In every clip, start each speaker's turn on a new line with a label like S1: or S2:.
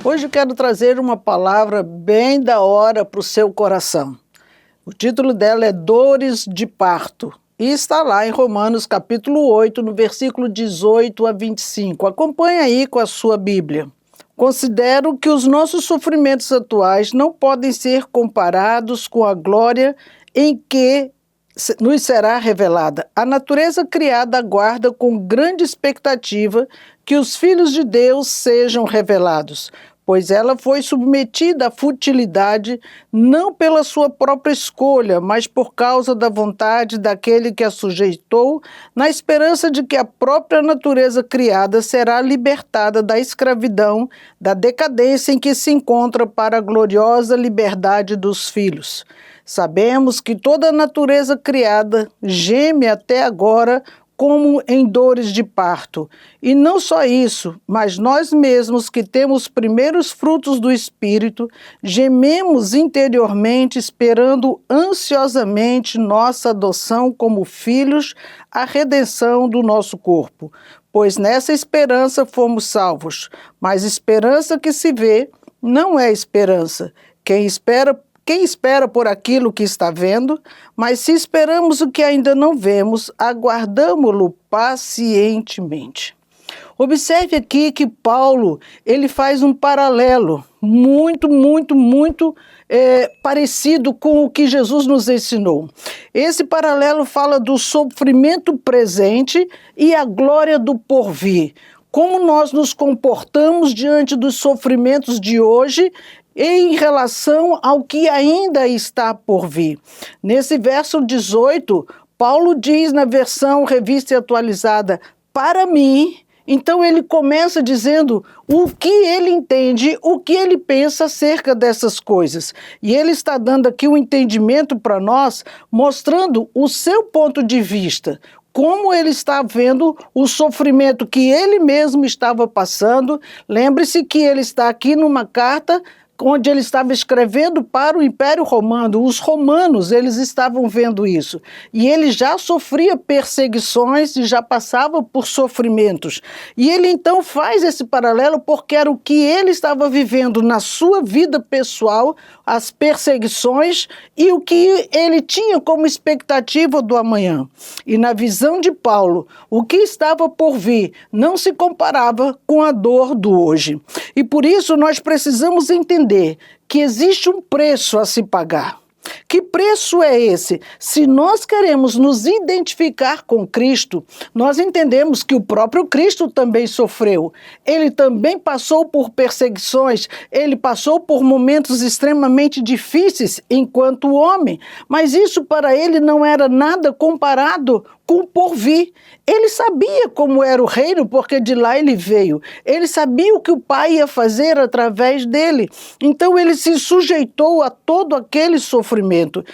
S1: Hoje eu quero trazer uma palavra bem da hora para o seu coração. O título dela é Dores de Parto e está lá em Romanos capítulo 8, no versículo 18 a 25. Acompanhe aí com a sua Bíblia. Considero que os nossos sofrimentos atuais não podem ser comparados com a glória em que nos será revelada. A natureza criada aguarda com grande expectativa que os filhos de Deus sejam revelados, pois ela foi submetida à futilidade não pela sua própria escolha, mas por causa da vontade daquele que a sujeitou, na esperança de que a própria natureza criada será libertada da escravidão, da decadência em que se encontra para a gloriosa liberdade dos filhos. Sabemos que toda a natureza criada geme até agora como em dores de parto. E não só isso, mas nós mesmos que temos primeiros frutos do Espírito, gememos interiormente esperando ansiosamente nossa adoção como filhos, a redenção do nosso corpo. Pois nessa esperança fomos salvos. Mas esperança que se vê não é esperança. Quem espera por aquilo que está vendo, mas se esperamos o que ainda não vemos, aguardamo-lo pacientemente. Observe aqui que Paulo, ele faz um paralelo muito parecido com o que Jesus nos ensinou. Esse paralelo fala do sofrimento presente e a glória do porvir. Como nós nos comportamos diante dos sofrimentos de hoje em relação ao que ainda está por vir. Nesse verso 18, Paulo diz na versão Revista e Atualizada, para mim, então ele começa dizendo o que ele entende, o que ele pensa acerca dessas coisas. E ele está dando aqui um entendimento para nós, mostrando o seu ponto de vista, como ele está vendo o sofrimento que ele mesmo estava passando. Lembre-se que ele está aqui numa carta onde ele estava escrevendo para o Império Romano. Os romanos, eles estavam vendo isso. E ele já sofria perseguições e já passava por sofrimentos. E ele então faz esse paralelo porque era o que ele estava vivendo na sua vida pessoal, as perseguições e o que ele tinha como expectativa do amanhã. E na visão de Paulo, o que estava por vir não se comparava com a dor do hoje. E por isso nós precisamos entender que existe um preço a se pagar. Que preço é esse? Se nós queremos nos identificar com Cristo, nós entendemos que o próprio Cristo também sofreu. Ele também passou por perseguições, ele passou por momentos extremamente difíceis enquanto homem, mas isso para ele não era nada comparado com o porvir. Ele sabia como era o reino, porque de lá ele veio. Ele sabia o que o Pai ia fazer através dele. Então ele se sujeitou a todo aquele sofrimento.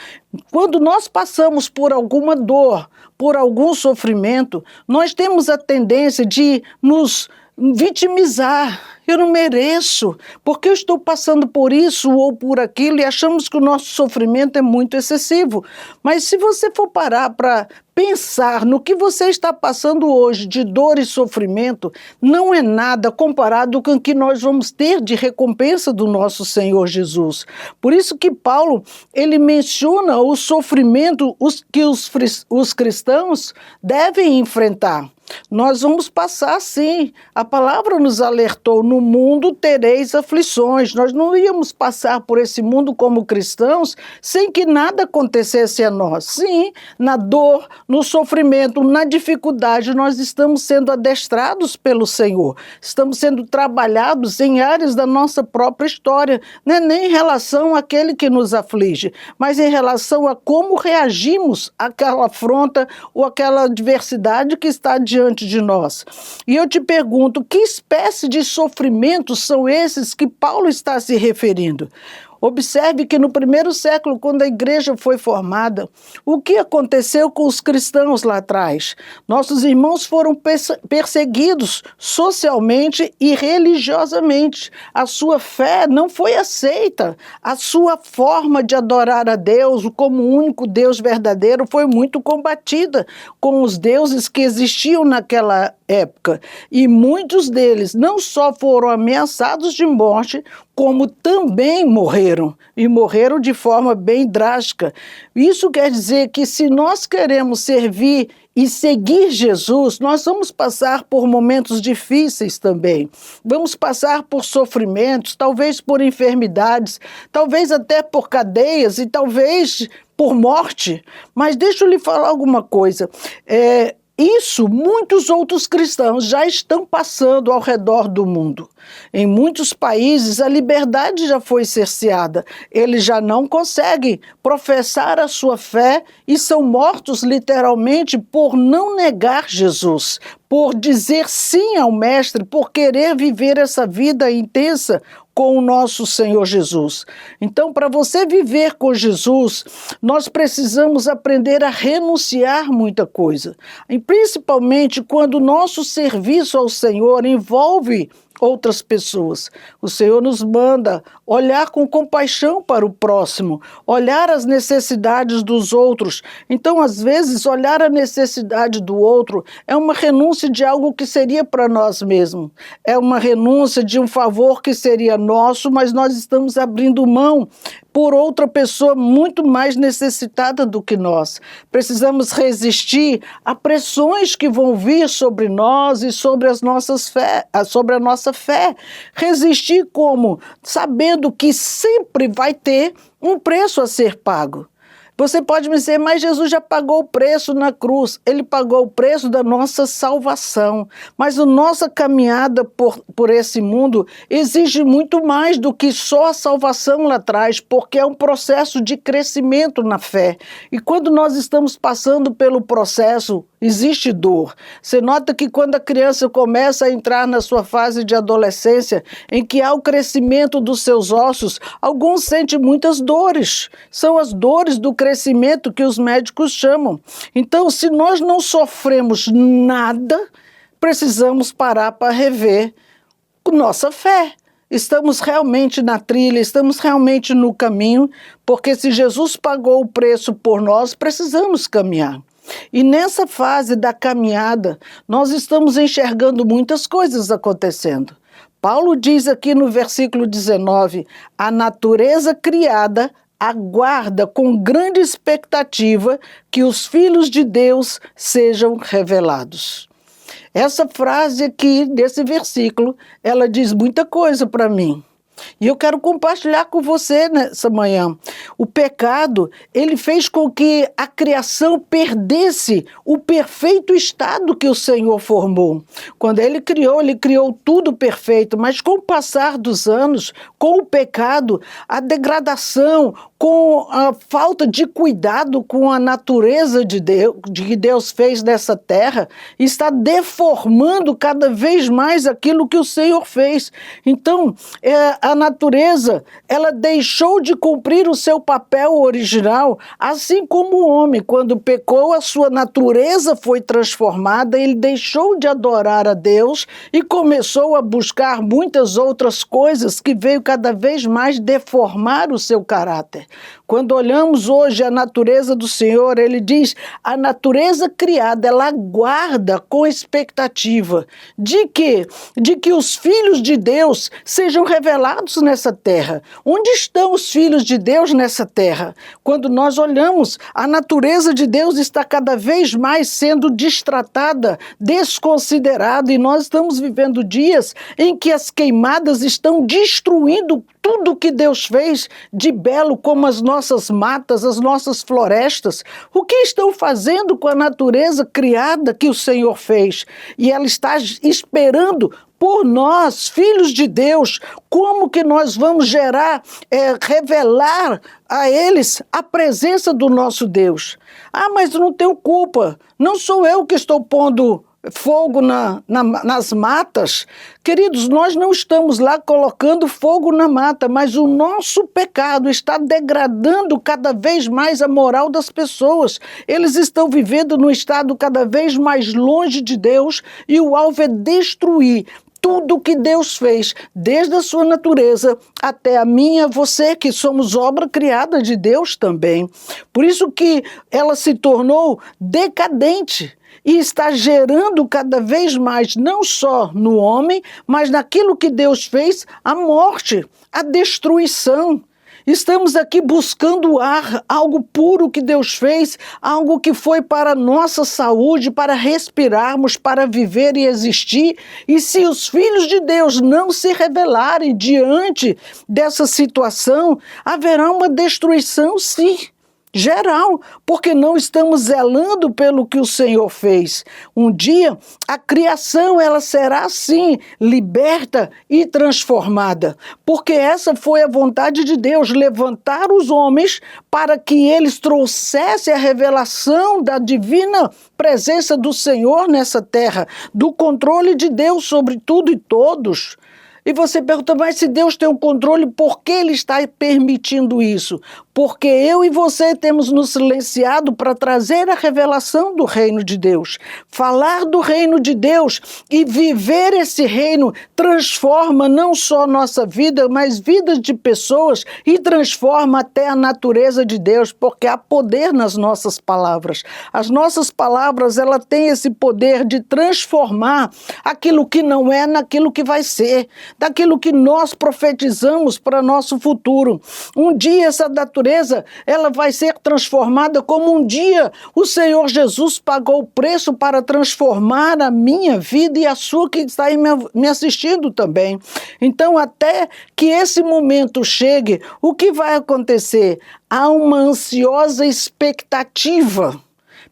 S1: Quando nós passamos por alguma dor, por algum sofrimento, nós temos a tendência de nos vitimizar. Eu não mereço, porque eu estou passando por isso ou por aquilo e achamos que o nosso sofrimento é muito excessivo. Mas se você for parar para pensar no que você está passando hoje de dor e sofrimento, não é nada comparado com o que nós vamos ter de recompensa do nosso Senhor Jesus. Por isso que Paulo, ele menciona o sofrimento que os cristãos devem enfrentar. Nós vamos passar sim. A palavra nos alertou, no mundo tereis aflições. Nós não íamos passar por esse mundo como cristãos sem que nada acontecesse a nós. Sim, na dor, no sofrimento, na dificuldade, nós estamos sendo adestrados pelo Senhor. Estamos sendo trabalhados em áreas da nossa própria história, não é nem em relação àquele que nos aflige, mas em relação a como reagimos àquela afronta ou àquela adversidade que está diante de nós. E eu te pergunto, que espécie de sofrimentos são esses que Paulo está se referindo? Observe que no primeiro século, quando a igreja foi formada, o que aconteceu com os cristãos lá atrás? Nossos irmãos foram perseguidos socialmente e religiosamente. A sua fé não foi aceita. A sua forma de adorar a Deus como o único Deus verdadeiro foi muito combatida com os deuses que existiam naquela época. E muitos deles não só foram ameaçados de morte, como também morreram, e morreram de forma bem drástica. Isso quer dizer que se nós queremos servir e seguir Jesus, nós vamos passar por momentos difíceis também. Vamos passar por sofrimentos, talvez por enfermidades, talvez até por cadeias e talvez por morte. Mas deixa eu lhe falar alguma coisa. Isso muitos outros cristãos já estão passando ao redor do mundo. Em muitos países a liberdade já foi cerceada. Eles já não conseguem professar a sua fé e são mortos literalmente por não negar Jesus, por dizer sim ao Mestre, por querer viver essa vida intensa com o nosso Senhor Jesus. Então, para você viver com Jesus, nós precisamos aprender a renunciar muita coisa. E principalmente quando o nosso serviço ao Senhor envolve outras pessoas. O Senhor nos manda olhar com compaixão para o próximo, olhar as necessidades dos outros. Então, às vezes, olhar a necessidade do outro é uma renúncia de algo que seria para nós mesmos. É uma renúncia de um favor que seria nosso, mas nós estamos abrindo mão por outra pessoa muito mais necessitada do que nós. Precisamos resistir a pressões que vão vir sobre nós e sobre a nossa fé. Resistir como? Sabendo que sempre vai ter um preço a ser pago. Você pode me dizer, mas Jesus já pagou o preço na cruz. Ele pagou o preço da nossa salvação. Mas a nossa caminhada por esse mundo exige muito mais do que só a salvação lá atrás, porque é um processo de crescimento na fé. E quando nós estamos passando pelo processo, existe dor. Você nota que quando a criança começa a entrar na sua fase de adolescência, em que há o crescimento dos seus ossos, alguns sentem muitas dores. São as dores do crescimento que os médicos chamam. Então, se nós não sofremos nada, precisamos parar para rever nossa fé. Estamos realmente na trilha, estamos realmente no caminho, porque se Jesus pagou o preço por nós, precisamos caminhar. E nessa fase da caminhada, nós estamos enxergando muitas coisas acontecendo. Paulo diz aqui no versículo 19, a natureza criada aguarda com grande expectativa que os filhos de Deus sejam revelados. Essa frase aqui, desse versículo, ela diz muita coisa para mim. E eu quero compartilhar com você nessa manhã. O pecado, ele fez com que a criação perdesse o perfeito estado que o Senhor formou. Quando ele criou tudo perfeito, mas com o passar dos anos, com o pecado, a degradação, com a falta de cuidado com a natureza de Deus, que Deus fez nessa terra, está deformando cada vez mais aquilo que o Senhor fez. Então, a natureza, ela deixou de cumprir o seu papel original, assim como o homem, quando pecou, a sua natureza foi transformada, ele deixou de adorar a Deus e começou a buscar muitas outras coisas que veio cada vez mais deformar o seu caráter. Quando olhamos hoje a natureza do Senhor, ele diz, a natureza criada, ela aguarda com expectativa de quê? De que os filhos de Deus sejam revelados nessa terra. Onde estão os filhos de Deus nessa terra? Quando nós olhamos, a natureza de Deus está cada vez mais sendo destratada, desconsiderada, e nós estamos vivendo dias em que as queimadas estão destruindo tudo que Deus fez de belo, como as nossas matas, as nossas florestas. O que estão fazendo com a natureza criada que o Senhor fez? E ela está esperando por nós, filhos de Deus, como que nós vamos revelar a eles a presença do nosso Deus. Ah, mas não tenho culpa, não sou eu que estou pondo fogo nas matas. Queridos, nós não estamos lá colocando fogo na mata, mas o nosso pecado está degradando cada vez mais a moral das pessoas. Eles estão vivendo num estado cada vez mais longe de Deus e o alvo é destruir tudo que Deus fez, desde a sua natureza até a minha, você, que somos obra criada de Deus também. Por isso que ela se tornou decadente e está gerando cada vez mais, não só no homem, mas naquilo que Deus fez, a morte, a destruição. Estamos aqui buscando algo puro que Deus fez, algo que foi para a nossa saúde, para respirarmos, para viver e existir. E se os filhos de Deus não se rebelarem diante dessa situação, haverá uma destruição, sim, geral, porque não estamos zelando pelo que o Senhor fez. Um dia, a criação ela será assim, liberta e transformada, porque essa foi a vontade de Deus, levantar os homens para que eles trouxessem a revelação da divina presença do Senhor nessa terra, do controle de Deus sobre tudo e todos. E você pergunta, mas se Deus tem o controle, por que Ele está permitindo isso? Porque eu e você temos nos silenciado para trazer a revelação do reino de Deus. Falar do reino de Deus e viver esse reino transforma não só nossa vida, mas vidas de pessoas e transforma até a natureza de Deus, porque há poder nas nossas palavras. As nossas palavras, ela tem esse poder de transformar aquilo que não é naquilo que vai ser, daquilo que nós profetizamos para nosso futuro. Um dia essa natureza ela vai ser transformada como um dia o Senhor Jesus pagou o preço para transformar a minha vida e a sua que está aí me assistindo também. Então, até que esse momento chegue, o que vai acontecer? Há uma ansiosa expectativa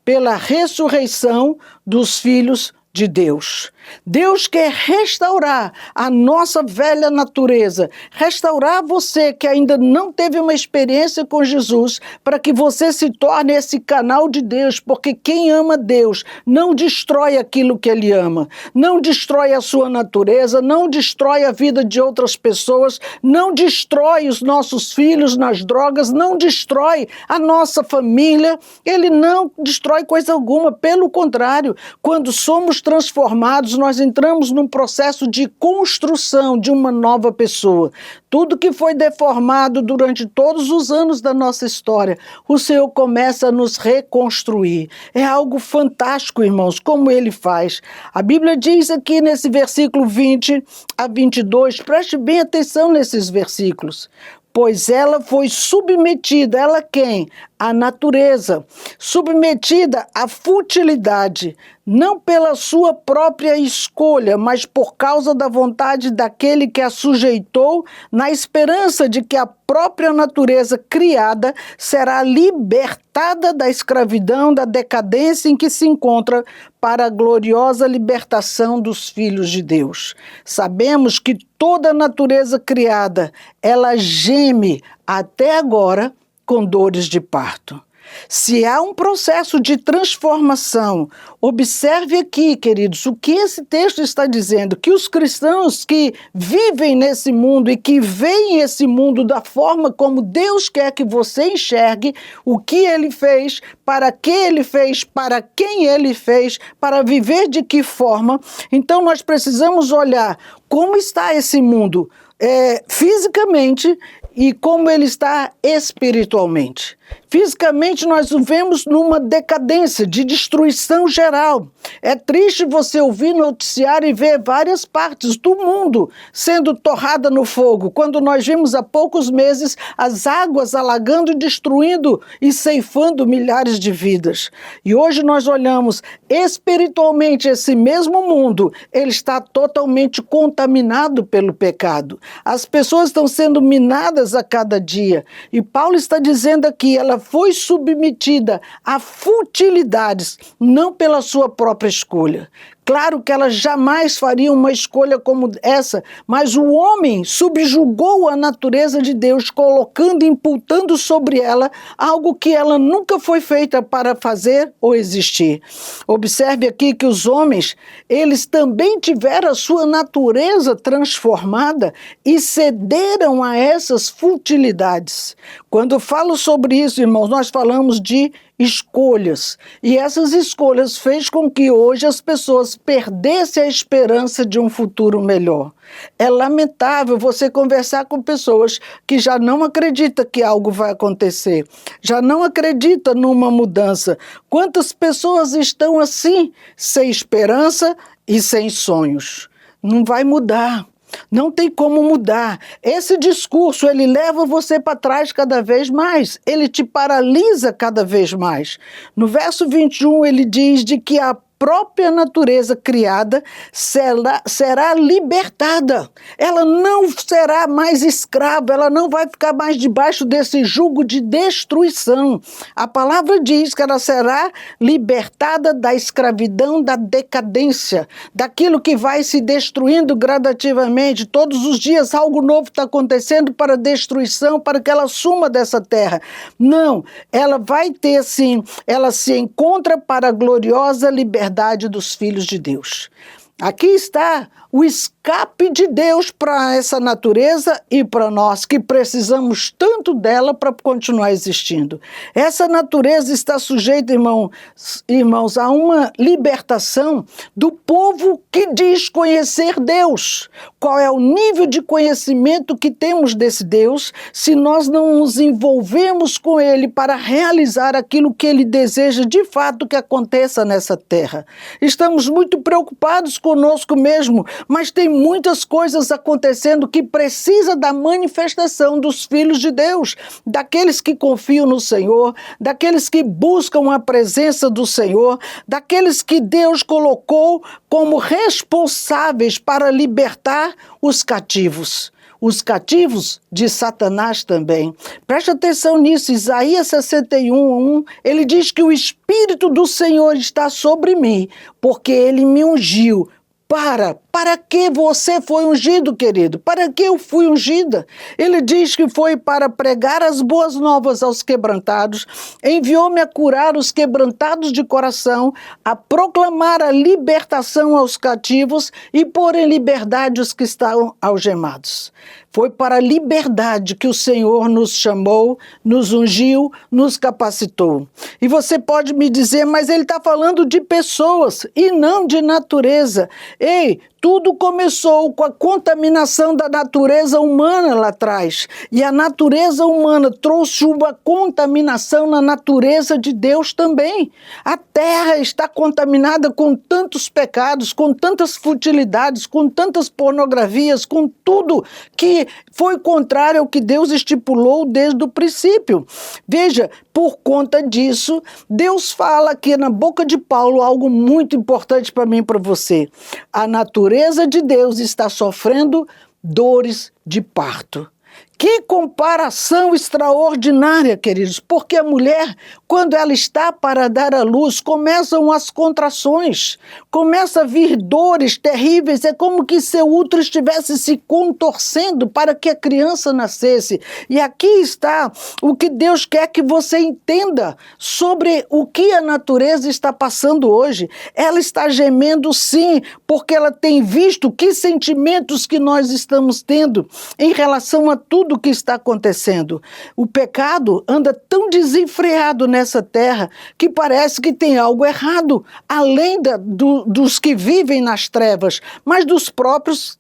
S1: pela ressurreição dos filhos de Deus. Deus quer restaurar a nossa velha natureza, restaurar você que ainda não teve uma experiência com Jesus, para que você se torne esse canal de Deus, porque quem ama Deus não destrói aquilo que Ele ama, não destrói a sua natureza, não destrói a vida de outras pessoas, não destrói os nossos filhos nas drogas, não destrói a nossa família, Ele não destrói coisa alguma, pelo contrário, quando somos transformados, nós entramos num processo de construção de uma nova pessoa. Tudo que foi deformado durante todos os anos da nossa história, o Senhor começa a nos reconstruir. É algo fantástico, irmãos, como Ele faz. A Bíblia diz aqui nesse versículo 20 a 22, preste bem atenção nesses versículos. Pois ela foi submetida, ela quem? A natureza, submetida à futilidade, não pela sua própria escolha, mas por causa da vontade daquele que a sujeitou, na esperança de que a própria natureza criada será libertada da escravidão, da decadência em que se encontra, para a gloriosa libertação dos filhos de Deus. Sabemos que toda a natureza criada, ela geme até agora com dores de parto. Se há um processo de transformação, observe aqui, queridos, o que esse texto está dizendo, que os cristãos que vivem nesse mundo e que veem esse mundo da forma como Deus quer que você enxergue, o que Ele fez, para que Ele fez, para quem Ele fez, para viver de que forma. Então nós precisamos olhar como está esse mundo fisicamente e como ele está espiritualmente. Fisicamente, nós vivemos numa decadência de destruição geral. É triste você ouvir noticiário e ver várias partes do mundo sendo torrada no fogo, quando nós vimos há poucos meses as águas alagando e destruindo e ceifando milhares de vidas. E hoje nós olhamos espiritualmente esse mesmo mundo, ele está totalmente contaminado pelo pecado. As pessoas estão sendo minadas a cada dia. E Paulo está dizendo aqui, ela foi submetida a futilidades, não pela sua própria escolha. Claro que ela jamais faria uma escolha como essa, mas o homem subjugou a natureza de Deus, colocando e imputando sobre ela algo que ela nunca foi feita para fazer ou existir. Observe aqui que os homens, eles também tiveram a sua natureza transformada e cederam a essas futilidades. Quando eu falo sobre isso, irmãos, nós falamos de escolhas. E essas escolhas fez com que hoje as pessoas perdessem a esperança de um futuro melhor. É lamentável você conversar com pessoas que já não acreditam que algo vai acontecer, já não acreditam numa mudança. Quantas pessoas estão assim, sem esperança e sem sonhos? Não vai mudar. Não tem como mudar. Esse discurso, ele leva você para trás cada vez mais. Ele te paralisa cada vez mais. No verso 21, ele diz de que a própria natureza criada será libertada. Ela não será mais escrava, ela não vai ficar mais debaixo desse jugo de destruição. A palavra diz que ela será libertada da escravidão, da decadência, daquilo que vai se destruindo gradativamente. Todos os dias algo novo está acontecendo para destruição, para que ela suma dessa terra. Não, ela vai ter sim, ela se encontra para a gloriosa liberdade dos filhos de Deus. Aqui está o escape de Deus para essa natureza e para nós, que precisamos tanto dela para continuar existindo. Essa natureza está sujeita, irmãos, a uma libertação do povo que diz conhecer Deus. Qual é o nível de conhecimento que temos desse Deus se nós não nos envolvemos com Ele para realizar aquilo que Ele deseja de fato que aconteça nessa terra? Estamos muito preocupados conosco mesmo, mas tem muitas coisas acontecendo que precisa da manifestação dos filhos de Deus, daqueles que confiam no Senhor, daqueles que buscam a presença do Senhor, daqueles que Deus colocou como responsáveis para libertar os cativos de Satanás também. Preste atenção nisso, Isaías 61:1, ele diz que o Espírito do Senhor está sobre mim, porque Ele me ungiu. Para que você foi ungido, querido? Para que eu fui ungida? Ele diz que foi para pregar as boas novas aos quebrantados, enviou-me a curar os quebrantados de coração, a proclamar a libertação aos cativos e pôr em liberdade os que estão algemados. Foi para a liberdade que o Senhor nos chamou, nos ungiu, nos capacitou. E você pode me dizer, mas ele está falando de pessoas e não de natureza. Ei, tudo começou com a contaminação da natureza humana lá atrás. E a natureza humana trouxe uma contaminação na natureza de Deus também. A terra está contaminada com tantos pecados, com tantas futilidades, com tantas pornografias, com tudo que foi contrário ao que Deus estipulou desde o princípio. Veja, por conta disso, Deus fala aqui na boca de Paulo algo muito importante para mim e para você. A natureza de Deus está sofrendo dores de parto. Que comparação extraordinária, queridos, porque a mulher, quando ela está para dar à luz, começam as contrações, começa a vir dores terríveis, é como que seu útero estivesse se contorcendo para que a criança nascesse. E aqui está o que Deus quer que você entenda sobre o que a natureza está passando hoje. Ela está gemendo sim, porque ela tem visto que sentimentos que nós estamos tendo em relação a tudo que está acontecendo. O pecado anda tão desenfreado nessa terra que parece que tem algo errado, além dos que vivem nas trevas, mas dos próprios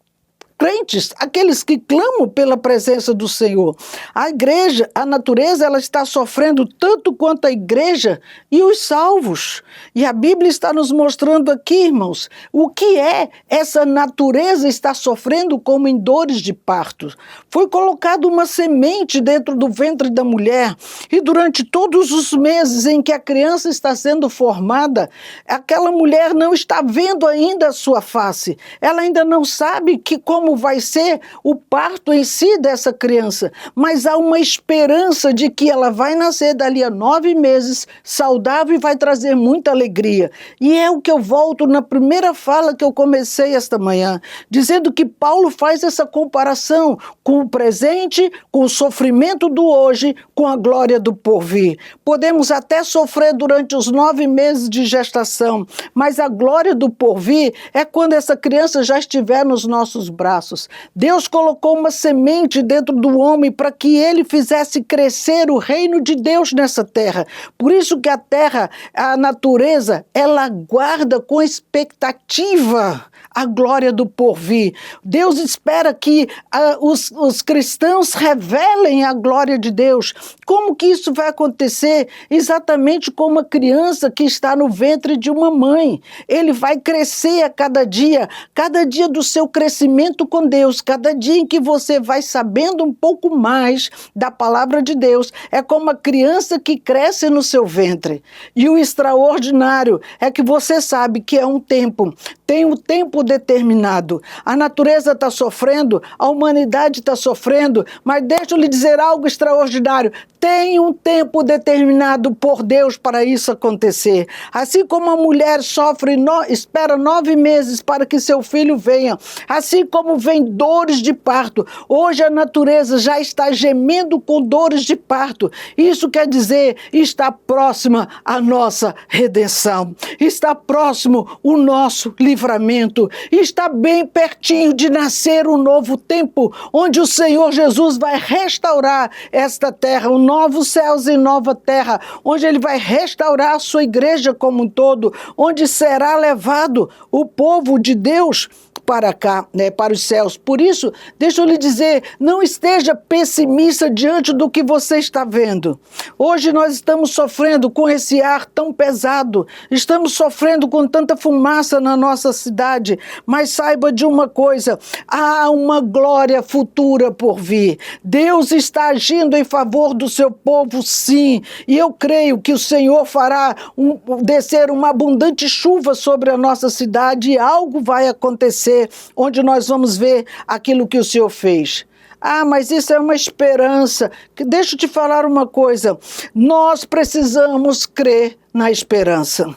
S1: crentes, aqueles que clamam pela presença do Senhor. A igreja, a natureza, ela está sofrendo tanto quanto a igreja e os salvos. E a Bíblia está nos mostrando aqui, irmãos, o que é essa natureza está sofrendo como em dores de parto. Foi colocada uma semente dentro do ventre da mulher e durante todos os meses em que a criança está sendo formada, aquela mulher não está vendo ainda a sua face. Ela ainda não sabe que como como vai ser o parto em si dessa criança, mas há uma esperança de que ela vai nascer dali a 9 meses, saudável, e vai trazer muita alegria. E é o que eu volto na primeira fala que eu comecei esta manhã, dizendo que Paulo faz essa comparação com o presente, com o sofrimento do hoje, com a glória do porvir. Podemos até sofrer durante os 9 meses de gestação, mas a glória do porvir é quando essa criança já estiver nos nossos braços. Deus colocou uma semente dentro do homem para que ele fizesse crescer o reino de Deus nessa terra. Por isso que a terra, a natureza, ela aguarda com expectativa a glória do porvir. Deus espera que os cristãos revelem a glória de Deus. Como que isso vai acontecer? Exatamente como uma criança que está no ventre de uma mãe. Ele vai crescer a cada dia do seu crescimento com Deus, cada dia em que você vai sabendo um pouco mais da palavra de Deus, é como a criança que cresce no seu ventre. E o extraordinário é que você sabe que é um tempo, tem um tempo determinado. A natureza está sofrendo, a humanidade está sofrendo, mas deixa eu lhe dizer algo extraordinário. Tem um tempo determinado por Deus para isso acontecer. Assim como a mulher sofre, espera 9 meses para que seu filho venha, assim como vem dores de parto, hoje a natureza já está gemendo com dores de parto. Isso quer dizer, está próxima a nossa redenção, está próximo o nosso livramento, está bem pertinho de nascer um novo tempo, onde o Senhor Jesus vai restaurar esta terra, um novos céus e nova terra, onde Ele vai restaurar a sua igreja como um todo, onde será levado o povo de Deus para cá, para os céus. Por isso, deixa eu lhe dizer, não esteja pessimista diante do que você está vendo. Hoje nós estamos sofrendo com esse ar tão pesado, estamos sofrendo com tanta fumaça na nossa cidade, mas saiba de uma coisa, há uma glória futura por vir. Deus está agindo em favor do seu povo, sim, e eu creio que o Senhor fará descer uma abundante chuva sobre a nossa cidade e algo vai acontecer, onde nós vamos ver aquilo que o Senhor fez. Ah, mas isso é uma esperança. Deixa eu te falar uma coisa. Nós precisamos crer na esperança.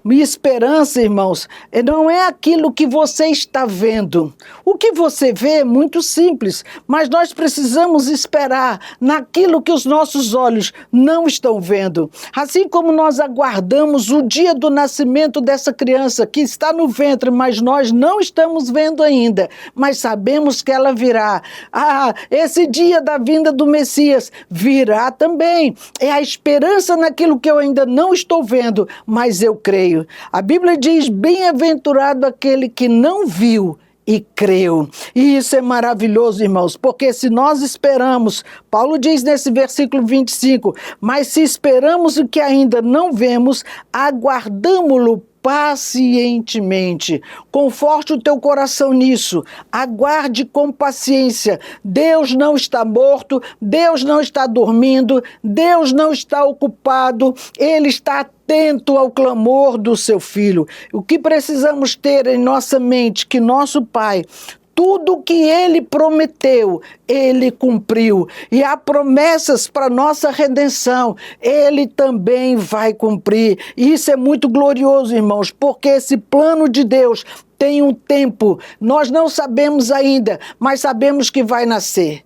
S1: Minha esperança, irmãos, não é aquilo que você está vendo. O que você vê é muito simples, mas nós precisamos esperar naquilo que os nossos olhos não estão vendo. Assim como nós aguardamos o dia do nascimento dessa criança que está no ventre, mas nós não estamos vendo ainda, mas sabemos que ela virá. Ah, esse dia da vinda do Messias virá também. É a esperança naquilo que eu ainda não estou vendo, mas eu creio. A Bíblia diz, bem-aventurado aquele que não viu e creu. E isso é maravilhoso, irmãos, porque se nós esperamos, Paulo diz nesse versículo 25, mas se esperamos o que ainda não vemos, aguardamo-lo pacientemente. Conforte o teu coração nisso. Aguarde com paciência. Deus não está morto, Deus não está dormindo, Deus não está ocupado, Ele está atento ao clamor do seu filho. O que precisamos ter em nossa mente, que nosso Pai, tudo que Ele prometeu, Ele cumpriu. E há promessas para nossa redenção, Ele também vai cumprir. E isso é muito glorioso, irmãos, porque esse plano de Deus tem um tempo. Nós não sabemos ainda, mas sabemos que vai nascer.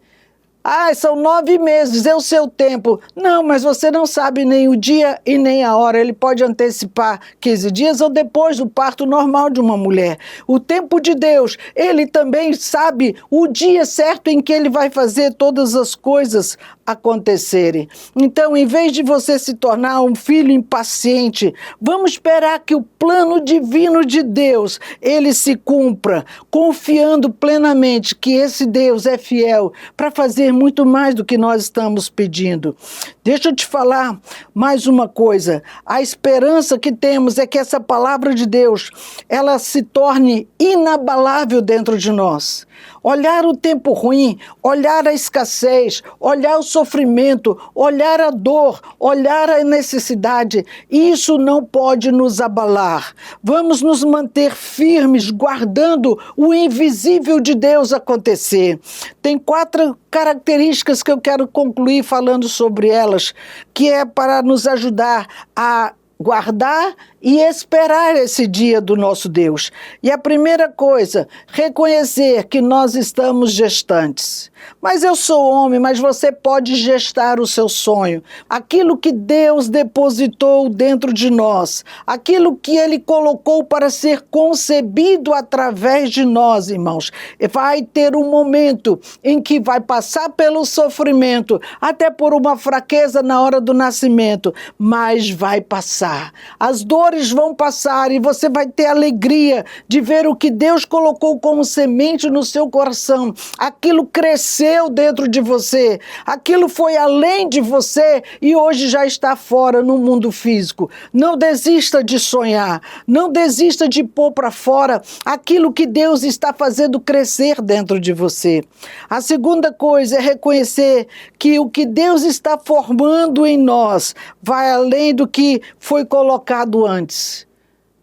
S1: Ah, são 9 meses, é o seu tempo. Não, mas você não sabe nem o dia e nem a hora. Ele pode antecipar 15 dias ou depois do parto normal de uma mulher. O tempo de Deus, Ele também sabe o dia certo em que Ele vai fazer todas as coisas acontecerem. Então, em vez de você se tornar um filho impaciente, vamos esperar que o plano divino de Deus, ele se cumpra, confiando plenamente que esse Deus é fiel para fazer muito mais do que nós estamos pedindo. Deixa eu te falar mais uma coisa. A esperança que temos é que essa palavra de Deus, ela se torne inabalável dentro de nós. Olhar o tempo ruim, olhar a escassez, olhar o sofrimento, olhar a dor, olhar a necessidade, isso não pode nos abalar. Vamos nos manter firmes, guardando o invisível de Deus acontecer. Tem 4 características que eu quero concluir falando sobre elas, que é para nos ajudar a guardar e esperar esse dia do nosso Deus. E a primeira coisa, reconhecer que nós estamos gestantes. Mas eu sou homem, mas você pode gestar o seu sonho. Aquilo que Deus depositou dentro de nós, aquilo que Ele colocou para ser concebido através de nós, irmãos. Vai ter um momento em que vai passar pelo sofrimento, até por uma fraqueza na hora do nascimento, mas vai passar. As dores vão passar e você vai ter alegria de ver o que Deus colocou como semente no seu coração. Aquilo cresceu dentro de você, aquilo foi além de você e hoje já está fora no mundo físico. Não desista de sonhar, não desista de pôr para fora aquilo que Deus está fazendo crescer dentro de você. A segunda coisa é reconhecer que o que Deus está formando em nós vai além do que foi colocado antes.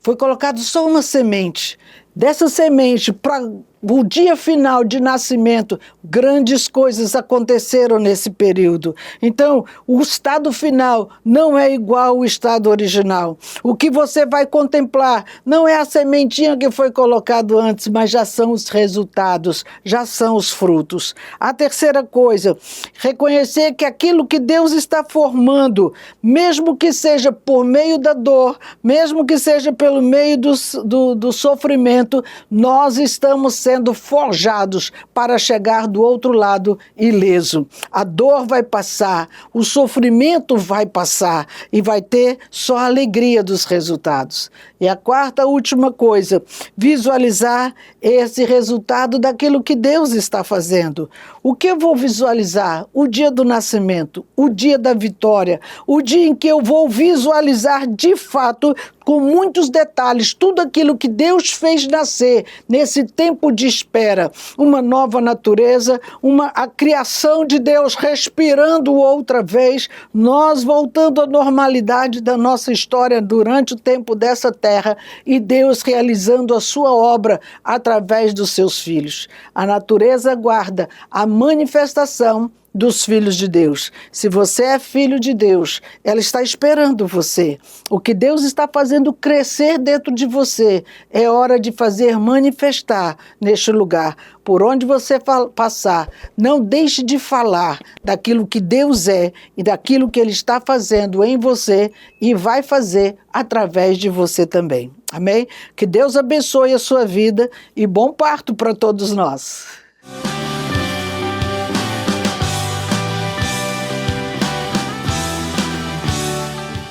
S1: Foi colocado só uma semente. Dessa semente, para o dia final de nascimento, grandes coisas aconteceram nesse período. Então, o estado final não é igual ao estado original. O que você vai contemplar não é a sementinha que foi colocado antes, mas já são os resultados, já são os frutos. A terceira coisa, reconhecer que aquilo que Deus está formando, mesmo que seja por meio da dor, mesmo que seja pelo meio do sofrimento, nós estamos sendo forjados para chegar do outro lado ileso. A dor vai passar, o sofrimento vai passar e vai ter só a alegria dos resultados. E a quarta, última coisa, visualizar esse resultado daquilo que Deus está fazendo. O que eu vou visualizar? O dia do nascimento, o dia da vitória, o dia em que eu vou visualizar de fato, com muitos detalhes, tudo aquilo que Deus fez nascer nesse tempo de espera. Uma nova natureza, a criação de Deus respirando outra vez, nós voltando à normalidade da nossa história durante o tempo dessa terra e Deus realizando a sua obra através dos seus filhos. A natureza aguarda a manifestação dos filhos de Deus. Se você é filho de Deus, ela está esperando você. O que Deus está fazendo crescer dentro de você é hora de fazer manifestar neste lugar. Por onde você passar, não deixe de falar daquilo que Deus é e daquilo que Ele está fazendo em você e vai fazer através de você também. Amém? Que Deus abençoe a sua vida e bom parto para todos nós.